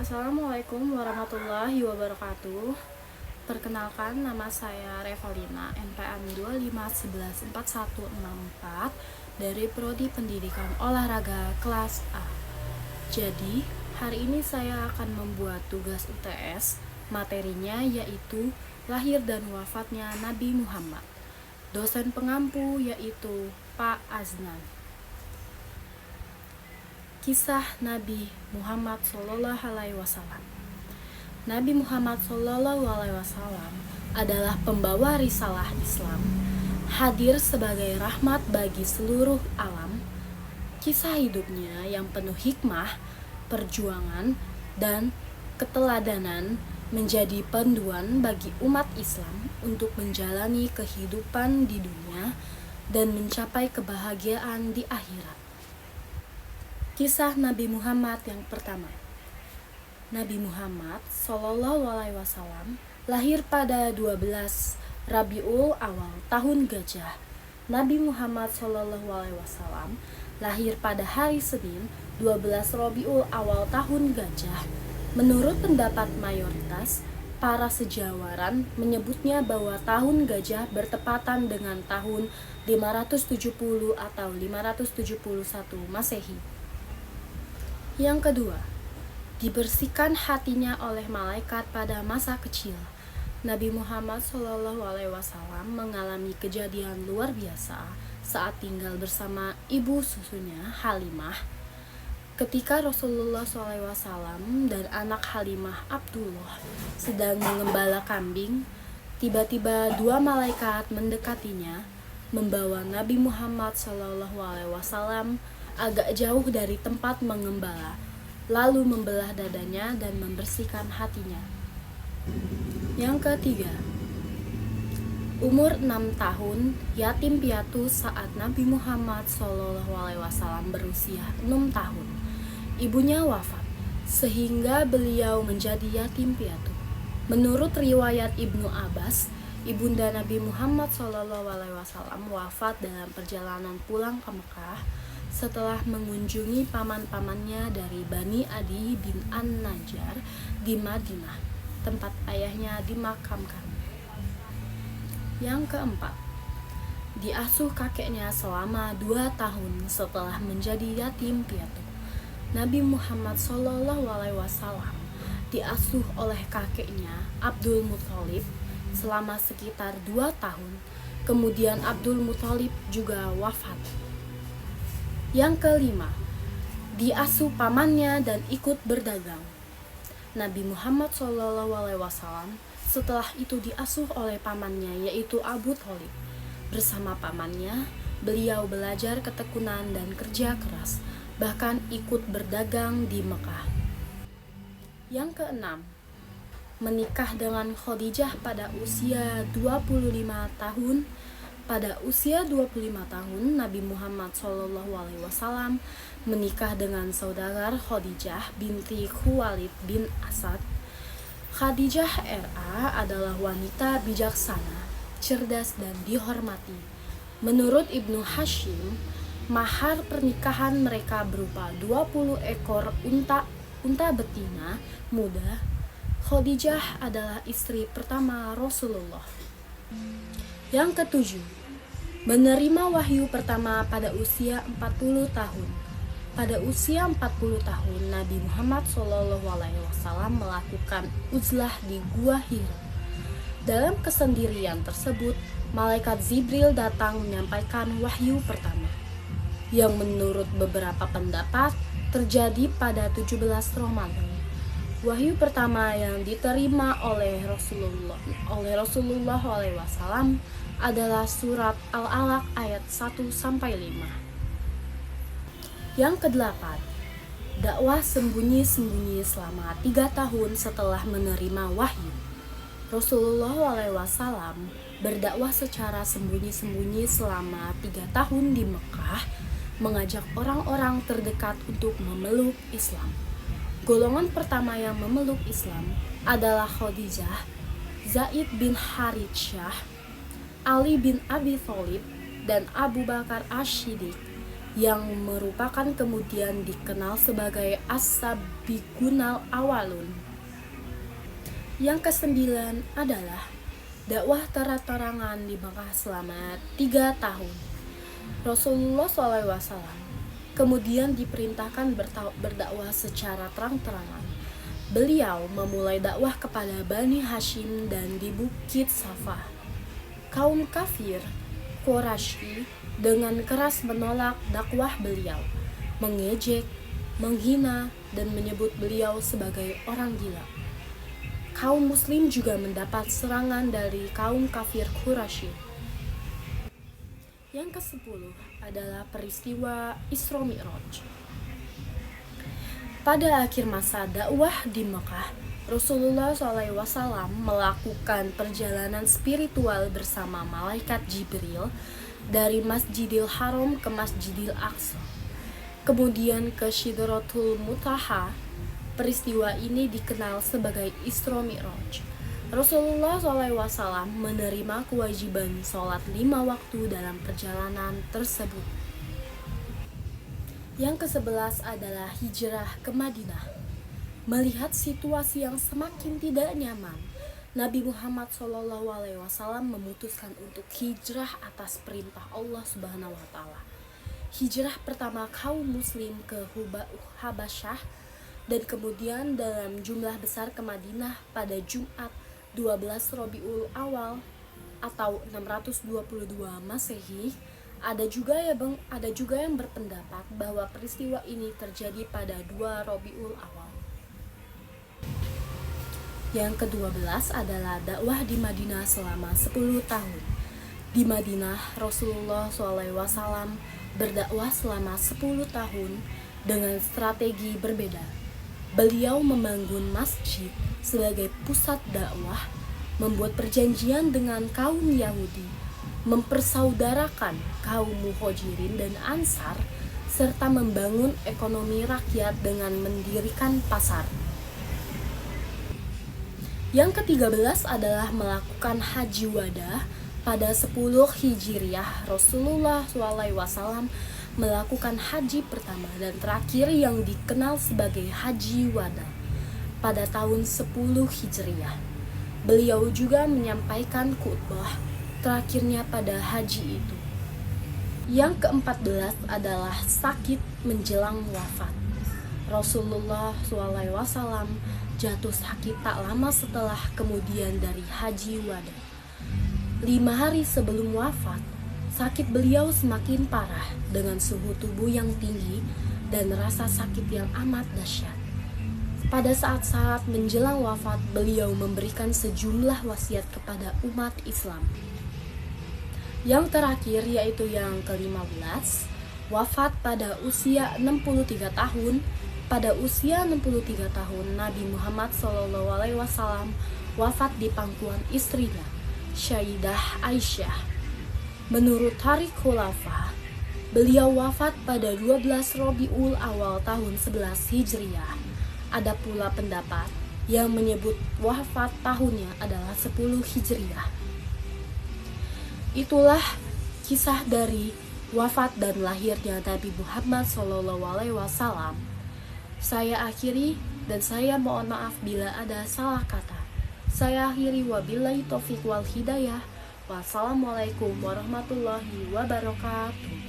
Assalamualaikum warahmatullahi wabarakatuh. Perkenalkan, nama saya Revalina, NPM 25114164 dari Prodi Pendidikan Olahraga kelas A. Jadi, hari ini saya akan membuat tugas UTS. Materinya yaitu lahir dan wafatnya Nabi Muhammad. Dosen pengampu yaitu Pak Aznan. Kisah Nabi Muhammad SAW. Nabi Muhammad SAW adalah pembawa risalah Islam, hadir sebagai rahmat bagi seluruh alam. Kisah hidupnya yang penuh hikmah, perjuangan, dan keteladanan menjadi panduan bagi umat Islam untuk menjalani kehidupan di dunia dan mencapai kebahagiaan di akhirat. Kisah Nabi Muhammad yang pertama. Nabi Muhammad SAW lahir pada 12 Rabiul Awal tahun Gajah. Nabi Muhammad SAW lahir pada hari Senin 12 Rabiul Awal tahun Gajah. Menurut pendapat mayoritas, para sejarawan menyebutnya bahwa tahun Gajah bertepatan dengan tahun 570 atau 571 Masehi. Yang kedua, dibersihkan hatinya oleh malaikat pada masa kecil. Nabi Muhammad SAW mengalami kejadian luar biasa saat tinggal bersama ibu susunya Halimah. Ketika Rasulullah SAW dan anak Halimah Abdullah sedang mengembala kambing, tiba-tiba dua malaikat mendekatinya, membawa Nabi Muhammad SAW agak jauh dari tempat mengembala, lalu membelah dadanya dan membersihkan hatinya. Yang ketiga, umur 6 tahun, yatim piatu saat Nabi Muhammad SAW berusia 6 tahun. Ibunya wafat, sehingga beliau menjadi yatim piatu. Menurut riwayat Ibnu Abbas, ibunda Nabi Muhammad SAW wafat dalam perjalanan pulang ke Mekah setelah mengunjungi paman-pamannya dari Bani Adi bin An-Najjar di Madinah, tempat ayahnya dimakamkan. Yang keempat, diasuh kakeknya selama 2 tahun setelah menjadi yatim piatu. Nabi Muhammad SAW diasuh oleh kakeknya Abdul Muthalib selama sekitar 2 tahun. Kemudian Abdul Muthalib juga wafat. Yang kelima, diasuh pamannya dan ikut berdagang. Nabi Muhammad SAW setelah itu diasuh oleh pamannya yaitu Abu Thalib. Bersama pamannya, beliau belajar ketekunan dan kerja keras, bahkan ikut berdagang di Mekah. Yang keenam, menikah dengan Khadijah pada usia 25 tahun. Pada usia 25 tahun, Nabi Muhammad SAW menikah dengan saudagar Khadijah binti Khuwailid bin Asad. Khadijah RA adalah wanita bijaksana, cerdas, dan dihormati. Menurut Ibnu Hashim, mahar pernikahan mereka berupa 20 ekor unta betina muda. Khadijah adalah istri pertama Rasulullah. Yang ketujuh, menerima wahyu pertama pada usia 40 tahun. Pada usia 40 tahun, Nabi Muhammad SAW melakukan uzlah di Gua Hira. Dalam kesendirian tersebut, malaikat Jibril datang menyampaikan wahyu pertama, yang menurut beberapa pendapat terjadi pada 17 Ramadan. Wahyu pertama yang diterima oleh Rasulullah SAW adalah surat Al-Alaq ayat 1-5. Yang kedelapan, dakwah sembunyi-sembunyi selama 3 tahun setelah menerima wahyu. Rasulullah SAW berdakwah secara sembunyi-sembunyi selama 3 tahun di Mekah, mengajak orang-orang terdekat untuk memeluk Islam. Golongan pertama yang memeluk Islam adalah Khadijah, Zaid bin Harithah, Ali bin Abi Thalib, dan Abu Bakar Asy-Siddiq. yang merupakan kemudian dikenal sebagai As-Sabiqunal Awalun. Yang kesembilan adalah dakwah terang-terangan di Mekah selama 3 tahun. Rasulullah SAW kemudian diperintahkan berdakwah secara terang-terangan. Beliau memulai dakwah kepada Bani Hashim dan di Bukit Safa. Kaum kafir Quraisy dengan keras menolak dakwah beliau, mengejek, menghina, dan menyebut beliau sebagai orang gila. Kaum muslim juga mendapat serangan dari kaum kafir Quraisy. Yang ke-10 adalah peristiwa Isra Mi'raj. Pada akhir masa dakwah di Mekah, Rasulullah SAW melakukan perjalanan spiritual bersama malaikat Jibril dari Masjidil Haram ke Masjidil Aqsa, kemudian ke Sidratul Muntaha. Peristiwa ini dikenal sebagai Isra Mi'raj. Rasulullah SAW menerima kewajiban sholat 5 waktu dalam perjalanan tersebut. Yang ke-11 adalah hijrah ke Madinah. Melihat situasi yang semakin tidak nyaman, Nabi Muhammad SAW memutuskan untuk hijrah atas perintah Allah Subhanahu wa Ta'ala. Hijrah pertama kaum muslim ke Habasyah dan kemudian dalam jumlah besar ke Madinah pada Jumat 12 Rabiul Awal atau 622 Masehi. Ada juga yang berpendapat bahwa peristiwa ini terjadi pada 2 Rabiul Awal. Yang ke-12 adalah dakwah di Madinah selama 10 tahun. Di Madinah, Rasulullah SAW berdakwah selama 10 tahun dengan strategi berbeda. Beliau membangun masjid sebagai pusat dakwah, membuat perjanjian dengan kaum Yahudi, mempersaudarakan kaum Muhajirin dan Ansar, serta membangun ekonomi rakyat dengan mendirikan pasar. Yang ke-13 adalah melakukan haji wada pada 10 Hijriah. Rasulullah SAW melakukan haji pertama dan terakhir yang dikenal sebagai haji wada pada tahun 10 Hijriah. Beliau juga menyampaikan khutbah terakhirnya pada haji itu. Yang ke-14 adalah sakit menjelang wafat. Rasulullah SAW jatuh sakit tak lama setelah kemudian dari haji wada. 5 hari sebelum wafat, sakit beliau semakin parah dengan suhu tubuh yang tinggi dan rasa sakit yang amat dahsyat. Pada saat-saat menjelang wafat, beliau memberikan sejumlah wasiat kepada umat Islam. Yang terakhir yaitu yang ke-15, wafat pada usia 63 tahun. Pada usia 63 tahun, Nabi Muhammad SAW wafat di pangkuan istrinya, Sayyidah Aisyah. Menurut Tarikh Khulafa, beliau wafat pada 12 Rabiul Awal tahun 11 Hijriah. Ada pula pendapat yang menyebut wafat tahunnya adalah 10 Hijriah. Itulah kisah dari wafat dan lahirnya Nabi Muhammad SAW. Saya akhiri dan saya mohon maaf bila ada salah kata. Saya akhiri wabillahi taufiq wal hidayah. Wassalamualaikum warahmatullahi wabarakatuh.